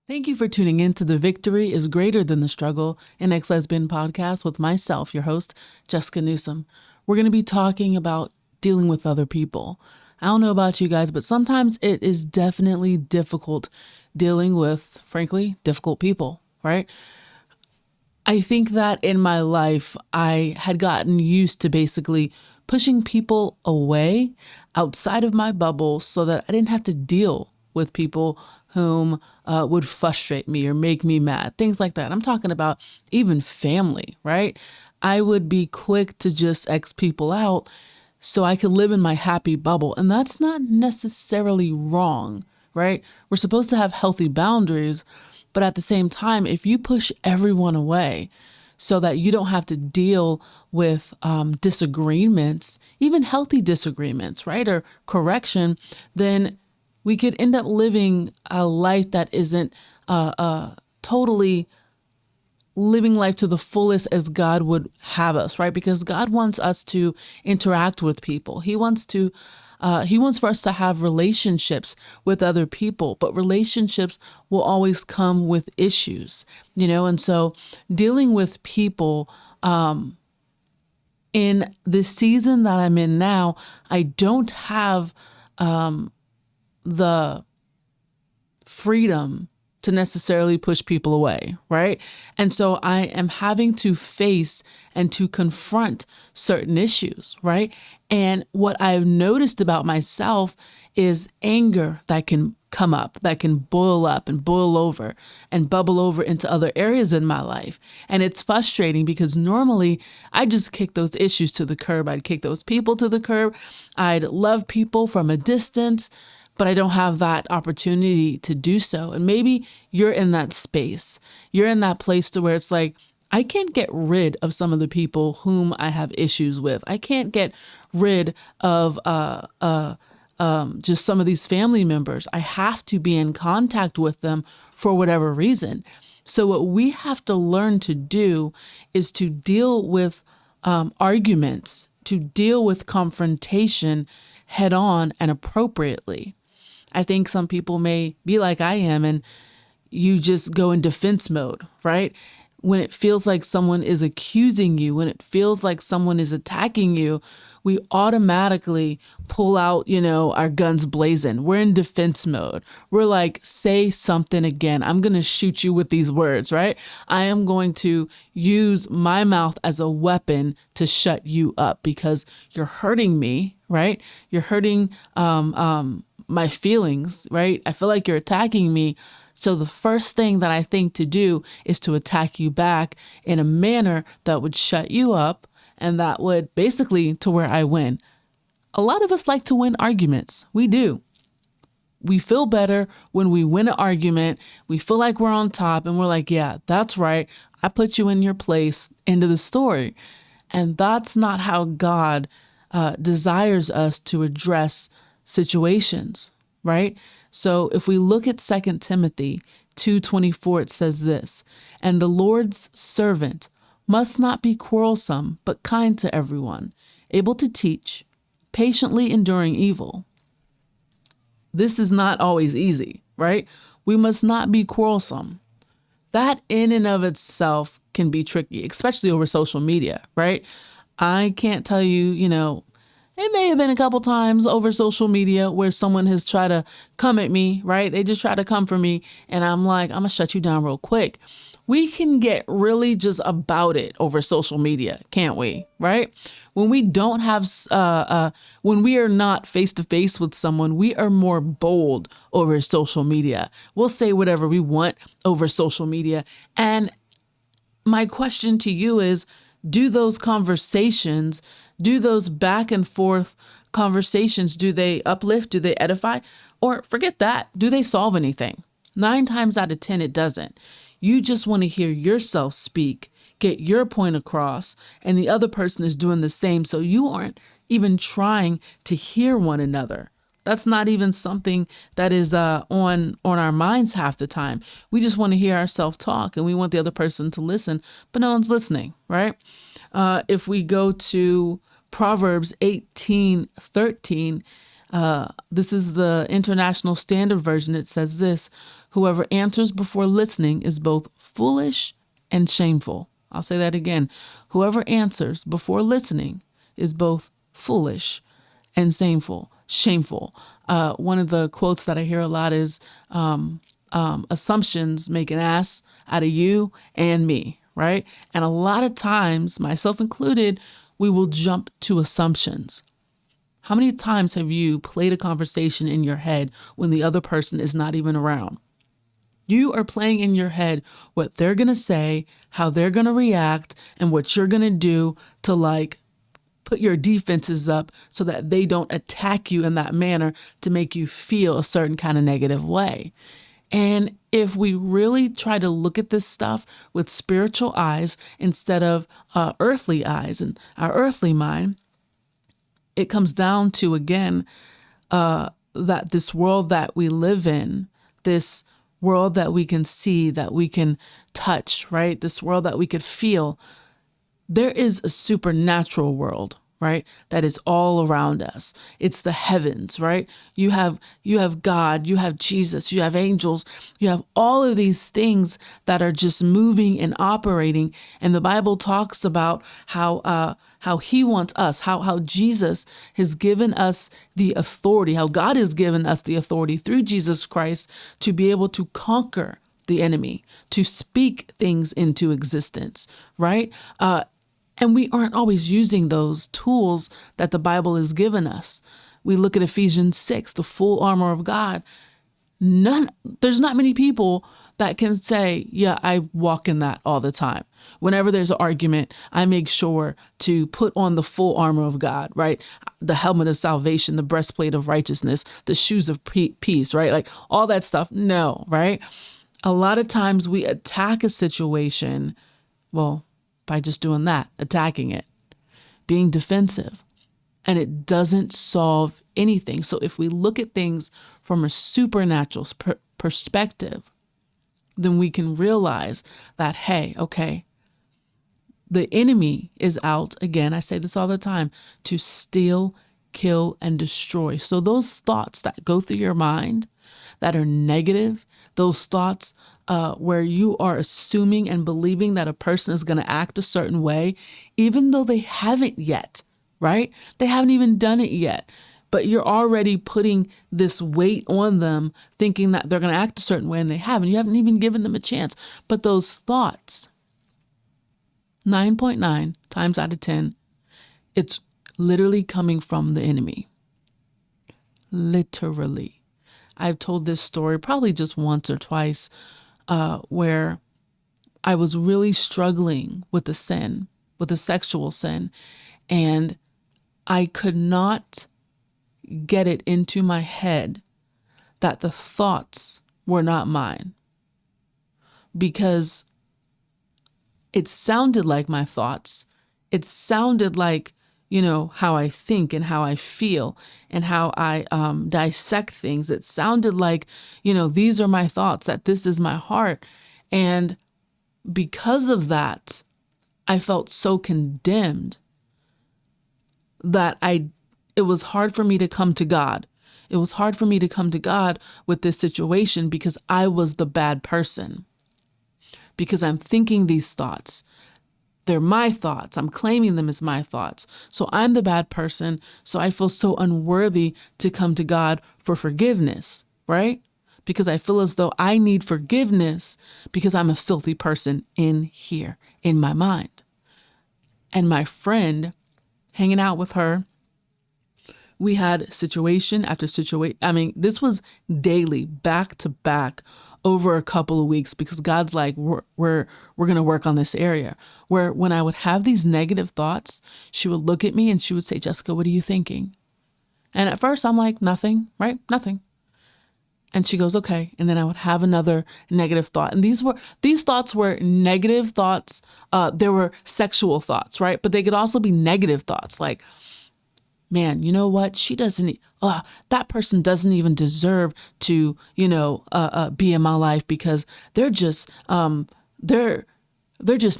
Thank you for tuning in to The Victory is Greater Than the Struggle, an ex-lesbian podcast with myself, your host, Jessica Newsom. We're going to be talking about dealing with other people. I don't know about you guys, but sometimes it is definitely difficult dealing with, frankly, difficult people, right? I think that in my life, I had gotten used to basically pushing people away outside of my bubble so that I didn't have to deal with people whom would frustrate me or make me mad, things like that. I'm talking about even family, right? I would be quick to just X people out so I could live in my happy bubble. And that's not necessarily wrong, right? We're supposed to have healthy boundaries, but at the same time, if you push everyone away so that you don't have to deal with disagreements, even healthy disagreements, right, or correction, then we could end up living a life that isn't totally living life to the fullest as God would have us, right? Because God wants us to interact with people. He wants for us to have relationships with other people, but relationships will always come with issues, and so dealing with people, in the season that I'm in now, I don't have, the freedom to necessarily push people away, right? And so I am having to face and to confront certain issues, right? And what I've noticed about myself is anger that can come up, that can boil up and boil over and bubble over into other areas in my life. And it's frustrating because normally I just kick those issues to the curb. I'd kick those people to the curb. I'd love people from a distance, but I don't have that opportunity to do so. And maybe you're in that space. You're in that place to where it's like, I can't get rid of some of the people whom I have issues with. I can't get rid of just some of these family members. I have to be in contact with them for whatever reason. So what we have to learn to do is to deal with arguments, to deal with confrontation head on and appropriately. I think some people may be like I am and you just go in defense mode, right? When it feels like someone is accusing you, when it feels like someone is attacking you, we automatically pull out, our guns blazing. We're in defense mode. We're like, say something again. I'm going to shoot you with these words, right? I am going to use my mouth as a weapon to shut you up because you're hurting me, right? You're hurting my feelings, right? I feel like you're attacking me. So the first thing that I think to do is to attack you back in a manner that would shut you up and that would basically to where I win. A lot of us like to win arguments. We do. We feel better when we win an argument. We feel like we're on top and we're like, yeah, that's right. I put you in your place, end of the story. And that's not how God desires us to address situations, right? So if we look at 2 Timothy 2:24, it says this, and the Lord's servant must not be quarrelsome, but kind to everyone, able to teach, patiently enduring evil. This is not always easy, right? We must not be quarrelsome. That in and of itself can be tricky, especially over social media, right? I can't tell you, it may have been a couple times over social media where someone has tried to come at me, right? They just try to come for me. And I'm like, I'm going to shut you down real quick. We can get really just about it over social media, can't we? Right? When we don't have, when we are not face to face with someone, we are more bold over social media. We'll say whatever we want over social media. And my question to you is, do those conversations, do those back and forth conversations, do they uplift? Do they edify? Or forget that. Do they solve anything? 9 times out of 10, it doesn't. You just want to hear yourself speak, get your point across, and the other person is doing the same. So you aren't even trying to hear one another. That's not even something that is on our minds half the time. We just want to hear ourselves talk and we want the other person to listen, but no one's listening, right? If we go to Proverbs 18:13, this is the International Standard Version. It says this, Whoever answers before listening is both foolish and shameful. I'll say that again. Whoever answers before listening is both foolish and shameful. One of the quotes that I hear a lot is assumptions make an ass out of you and me, right? And a lot of times, myself included, we will jump to assumptions. How many times have you played a conversation in your head when the other person is not even around? You are playing in your head what they're going to say, how they're going to react, and what you're going to do to put your defenses up so that they don't attack you in that manner to make you feel a certain kind of negative way. And if we really try to look at this stuff with spiritual eyes instead of earthly eyes and our earthly mind, it comes down to, again, that this world that we live in, this world that we can see, that we can touch, right? This world that we could feel, there is a supernatural world, right? That is all around us. It's the heavens, right? You have God, you have Jesus, you have angels, you have all of these things that are just moving and operating. And the Bible talks about how he wants us, how Jesus has given us the authority, how God has given us the authority through Jesus Christ to be able to conquer the enemy, to speak things into existence, right? And we aren't always using those tools that the Bible has given us. We look at Ephesians 6, the full armor of God. There's not many people that can say, yeah, I walk in that all the time. Whenever there's an argument, I make sure to put on the full armor of God, right? The helmet of salvation, the breastplate of righteousness, the shoes of peace, right? Like all that stuff. No, right? A lot of times we attack a situation, by just doing that, attacking it, being defensive, and it doesn't solve anything. So if we look at things from a supernatural perspective, then we can realize that, hey, okay, the enemy is out, again, I say this all the time, to steal, kill, and destroy. So those thoughts that go through your mind that are negative, those thoughts where you are assuming and believing that a person is going to act a certain way, even though they haven't yet, right? They haven't even done it yet, but you're already putting this weight on them, thinking that they're going to act a certain way and they haven't. You haven't even given them a chance. But those thoughts, 9.9 times out of 10, it's literally coming from the enemy. Literally. I've told this story probably just once or twice, where I was really struggling with the sin, with the sexual sin, and I could not get it into my head that the thoughts were not mine, because it sounded like my thoughts. It sounded like, how I think and how I feel and how I dissect things. It sounded like, these are my thoughts, that this is my heart. And because of that, I felt so condemned that it was hard for me to come to God. It was hard for me to come to God with this situation because I was the bad person. Because I'm thinking these thoughts. They're my thoughts. I'm claiming them as my thoughts. So I'm the bad person. So I feel so unworthy to come to God for forgiveness, right? Because I feel as though I need forgiveness because I'm a filthy person in here, in my mind. And my friend, hanging out with her, we had situation after situation. I mean, this was daily, back to back, over a couple of weeks, because God's like, we're going to work on this area. Where when I would have these negative thoughts, she would look at me and she would say, Jessica, what are you thinking? And at first I'm like, nothing, right? Nothing. And she goes, okay. And then I would have another negative thought. And these thoughts were negative thoughts. There were sexual thoughts, right? But they could also be negative thoughts like, man, you know what? That person doesn't even deserve to, be in my life because they're just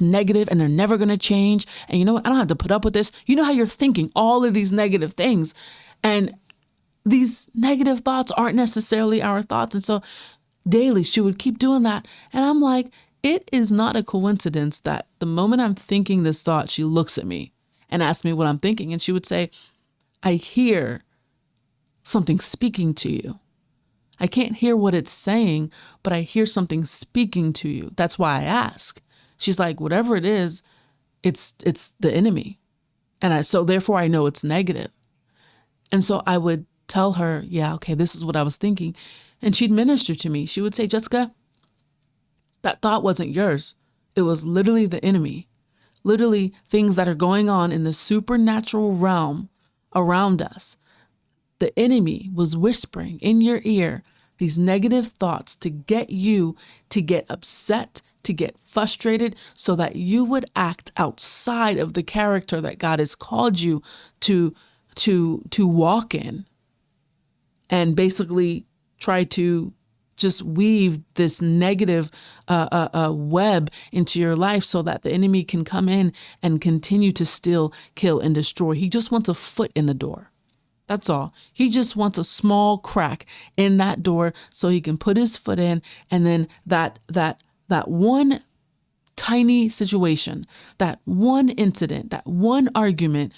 negative and they're never going to change. And you know what? I don't have to put up with this. You know how you're thinking all of these negative things, and these negative thoughts aren't necessarily our thoughts. And so daily. She would keep doing that. And I'm like, it is not a coincidence that the moment I'm thinking this thought, she looks at me and asks me what I'm thinking. And she would say, I hear something speaking to you. I can't hear what it's saying, but I hear something speaking to you. That's why I ask. She's like, whatever it is, it's the enemy. So therefore I know it's negative. And so I would tell her, yeah, okay, this is what I was thinking. And she'd minister to me. She would say, Jessica, that thought wasn't yours. It was literally the enemy. Literally things that are going on in the supernatural realm around us. The enemy was whispering in your ear these negative thoughts to get you to get upset, to get frustrated, so that you would act outside of the character that God has called you to walk in, and basically try to just weave this negative web into your life so that the enemy can come in and continue to steal, kill, and destroy. He just wants a foot in the door. That's all. He just wants a small crack in that door so he can put his foot in, and then that one tiny situation, that one incident, that one argument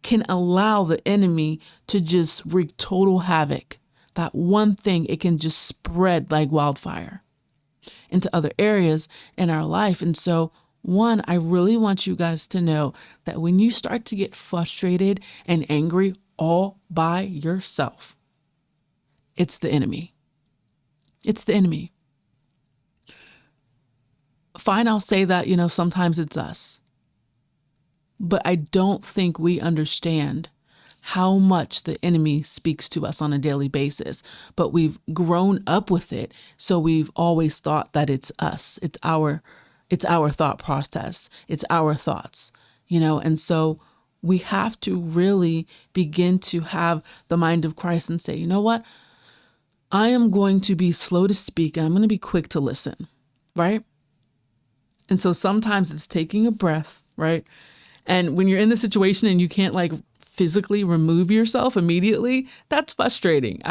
can allow the enemy to just wreak total havoc. That one thing, it can just spread like wildfire into other areas in our life. And so, one, I really want you guys to know that when you start to get frustrated and angry all by yourself, it's the enemy. It's the enemy. Fine, I'll say that, sometimes it's us. But I don't think we understand how much the enemy speaks to us on a daily basis. But we've grown up with it, so we've always thought that it's us. It's our thought process. It's our thoughts, and so we have to really begin to have the mind of Christ and say, you know what? I am going to be slow to speak and I'm going to be quick to listen, right? And so sometimes it's taking a breath, right? And when you're in the situation and you can't physically remove yourself immediately, that's frustrating.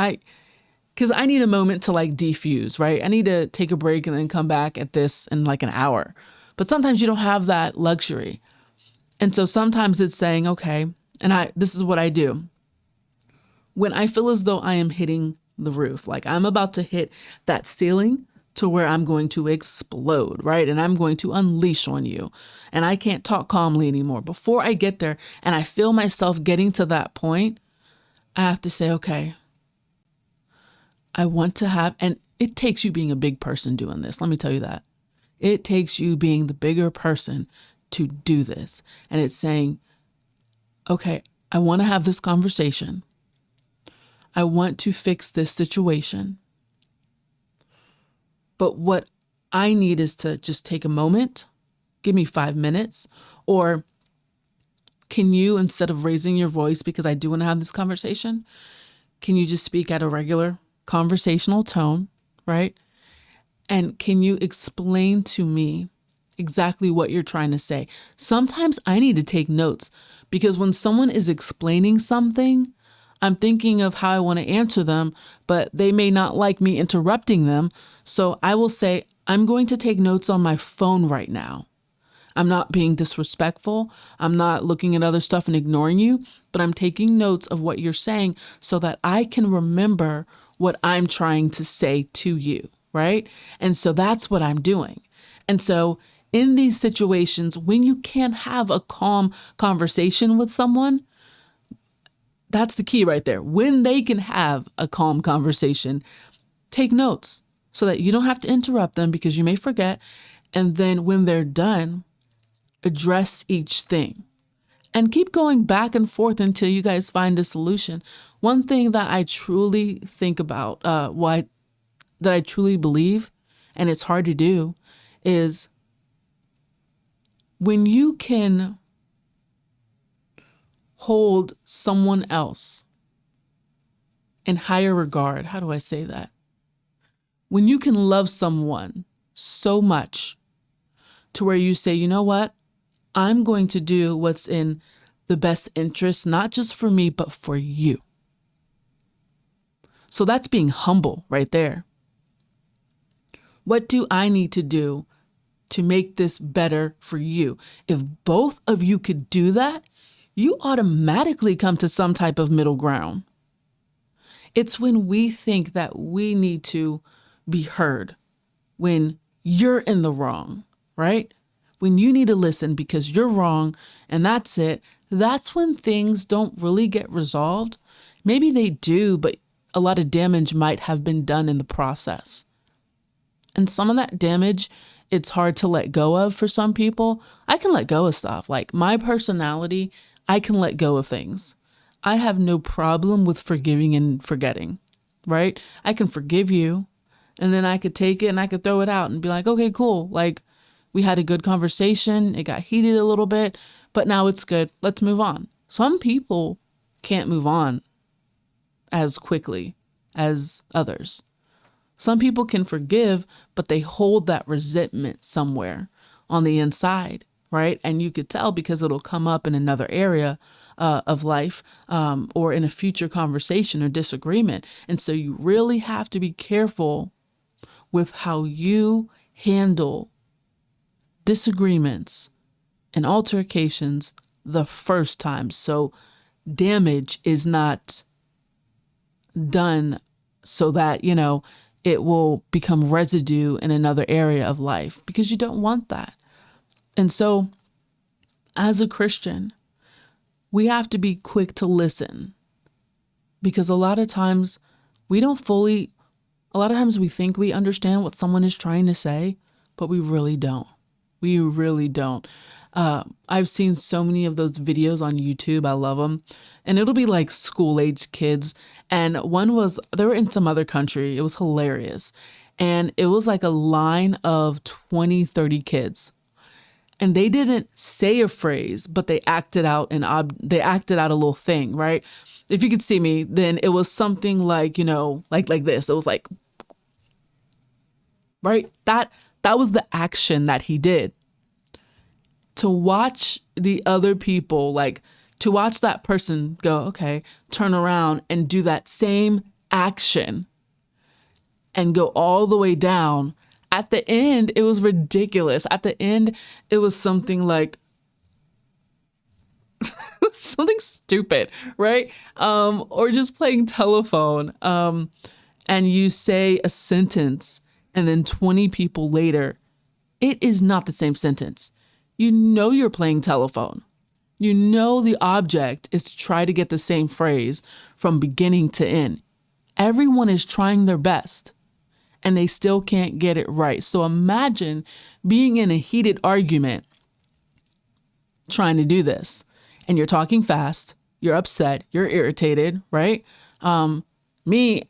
Because I need a moment to defuse, right? I need to take a break and then come back at this in an hour. But sometimes you don't have that luxury. And so sometimes it's saying, okay, and this is what I do. When I feel as though I am hitting the roof, I'm about to hit that ceiling to where I'm going to explode, right? And I'm going to unleash on you. And I can't talk calmly anymore. Before I get there and I feel myself getting to that point, I have to say, okay, I want to have, and it takes you being a big person doing this. Let me tell you that. It takes you being the bigger person to do this. And it's saying, okay, I want to have this conversation. I want to fix this situation. But what I need is to just take a moment, give me 5 minutes, or can you, instead of raising your voice, because I do want to have this conversation, can you just speak at a regular conversational tone, right? And can you explain to me exactly what you're trying to say? Sometimes I need to take notes, because when someone is explaining something, I'm thinking of how I want to answer them, but they may not like me interrupting them. So I will say, I'm going to take notes on my phone right now. I'm not being disrespectful. I'm not looking at other stuff and ignoring you, but I'm taking notes of what you're saying so that I can remember what I'm trying to say to you, right? And so that's what I'm doing. And so in these situations, when you can't have a calm conversation with someone, that's the key right there. When they can have a calm conversation, take notes so that you don't have to interrupt them, because you may forget. And then when they're done, address each thing and keep going back and forth until you guys find a solution. One thing that I truly think about, that I truly believe, and it's hard to do, is when you can hold someone else in higher regard. How do I say that? When you can love someone so much to where you say, you know what? I'm going to do what's in the best interest, not just for me, but for you. So that's being humble right there. What do I need to do to make this better for you? If both of you could do that, you automatically come to some type of middle ground. It's when we think that we need to be heard, when you're in the wrong, right? When you need to listen because you're wrong and that's it, that's when things don't really get resolved. Maybe they do, but a lot of damage might have been done in the process. And some of that damage, it's hard to let go of for some people. I can let go of stuff. Like my personality, I can let go of things. I have no problem with forgiving and forgetting, right? I can forgive you and then I could take it and I could throw it out and be like, okay, cool. Like we had a good conversation. It got heated a little bit, but now it's good. Let's move on. Some people can't move on as quickly as others. Some people can forgive, but they hold that resentment somewhere on the inside, right? And you could tell because it'll come up in another area of life or in a future conversation or disagreement. And so you really have to be careful with how you handle disagreements and altercations the first time. So damage is not done so that, it will become residue in another area of life, because you don't want that. And so as a Christian, we have to be quick to listen, because a lot of times we think we understand what someone is trying to say, but we really don't. We really don't. I've seen so many of those videos on YouTube. I love them. And it'll be like school-age kids. And they were in some other country. It was hilarious. And it was like a line of 20, 30 kids. And they didn't say a phrase, but they acted out a little thing, right? If you could see me, then it was something like, like this. It was like, right? That was the action that he did. To watch the other people, to watch that person go, okay, turn around and do that same action and go all the way down. At the end, it was ridiculous. At the end, it was something like something stupid, right? Or just playing telephone. And you say a sentence and then 20 people later, it is not the same sentence. You're playing telephone. The object is to try to get the same phrase from beginning to end. Everyone is trying their best and they still can't get it right. So imagine being in a heated argument trying to do this, and you're talking fast, you're upset, you're irritated, right? Me,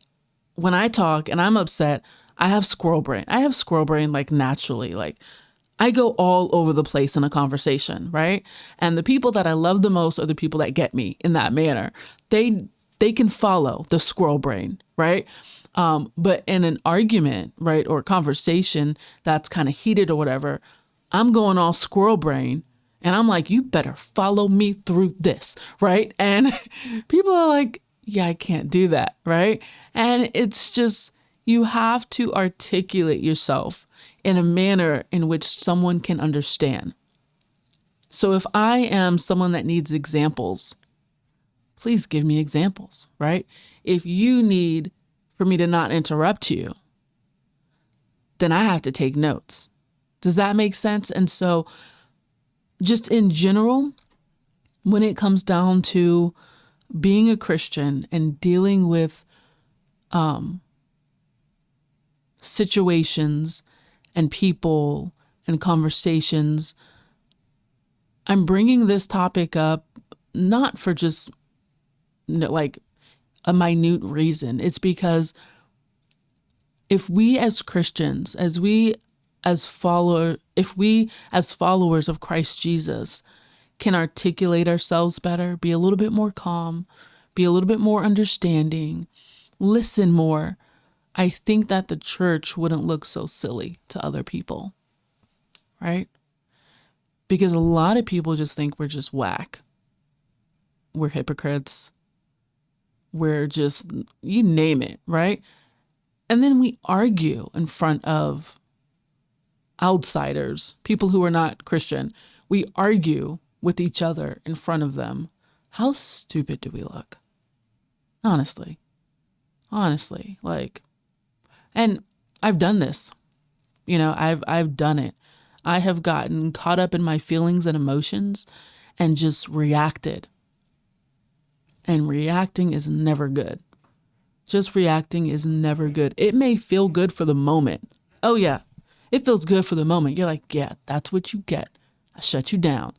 when I talk and I'm upset, I have squirrel brain. Like naturally, like I go all over the place in a conversation, right? And the people that I love the most are the people that get me in that manner. They can follow the squirrel brain, right? But in an argument, right, or a conversation that's kind of heated or whatever, I'm going all squirrel brain and I'm like, you better follow me through this, right? And people are like, yeah, I can't do that, right? And it's just, you have to articulate yourself in a manner in which someone can understand. So if I am someone that needs examples, please give me examples, right? If you need for me to not interrupt you, then I have to take notes. Does that make sense? And so just in general, when it comes down to being a Christian and dealing with situations and people and conversations, I'm bringing this topic up not for just like a minute reason. It's because if we as Christians, if we as followers of Christ Jesus can articulate ourselves better, be a little bit more calm, be a little bit more understanding, listen more, I think that the church wouldn't look so silly to other people, right? Because a lot of people just think we're just whack. We're hypocrites. We're just, you name it, right? And then we argue in front of outsiders, people who are not Christian, we argue with each other in front of them. How stupid do we look? Honestly, like, and I've done this, I've done it. I have gotten caught up in my feelings and emotions and just reacted. And reacting is never good. Just reacting is never good. It may feel good for the moment. Oh yeah, it feels good for the moment. You're like, yeah, that's what you get. I shut you down.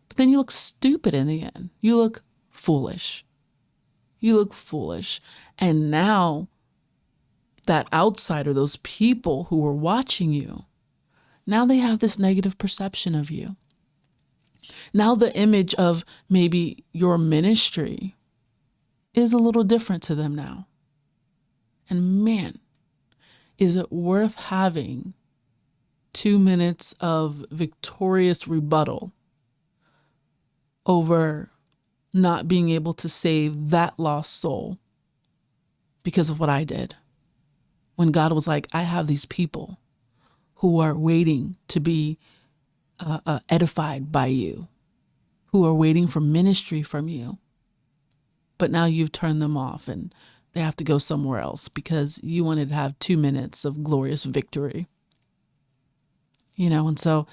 But then you look stupid in the end. You look foolish. And now that outsider, those people who were watching you, now they have this negative perception of you. Now the image of maybe your ministry is a little different to them now. And man, is it worth having 2 minutes of victorious rebuttal over not being able to save that lost soul because of what I did? When God was like, I have these people who are waiting to be edified by you, who are waiting for ministry from you. But now you've turned them off and they have to go somewhere else because you wanted to have 2 minutes of glorious victory. And so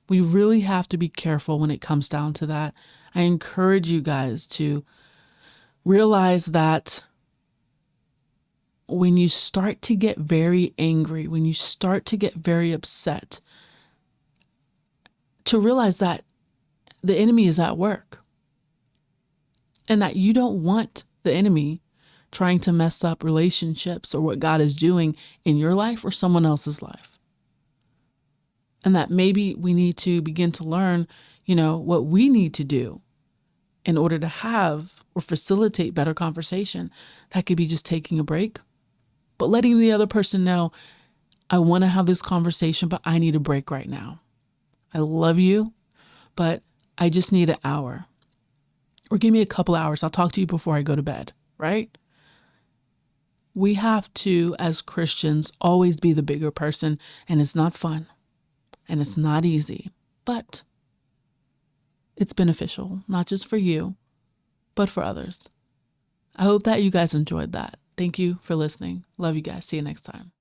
we really have to be careful when it comes down to that. I encourage you guys to realize that when you start to get very angry, when you start to get very upset, to realize that the enemy is at work and that you don't want the enemy trying to mess up relationships or what God is doing in your life or someone else's life. And that maybe we need to begin to learn, what we need to do in order to have or facilitate better conversation. That could be just taking a break, but letting the other person know, I want to have this conversation, but I need a break right now. I love you, but I just need an hour. Or give me a couple hours. I'll talk to you before I go to bed, right? We have to, as Christians, always be the bigger person, and it's not fun, and it's not easy, but it's beneficial, not just for you, but for others. I hope that you guys enjoyed that. Thank you for listening. Love you guys. See you next time.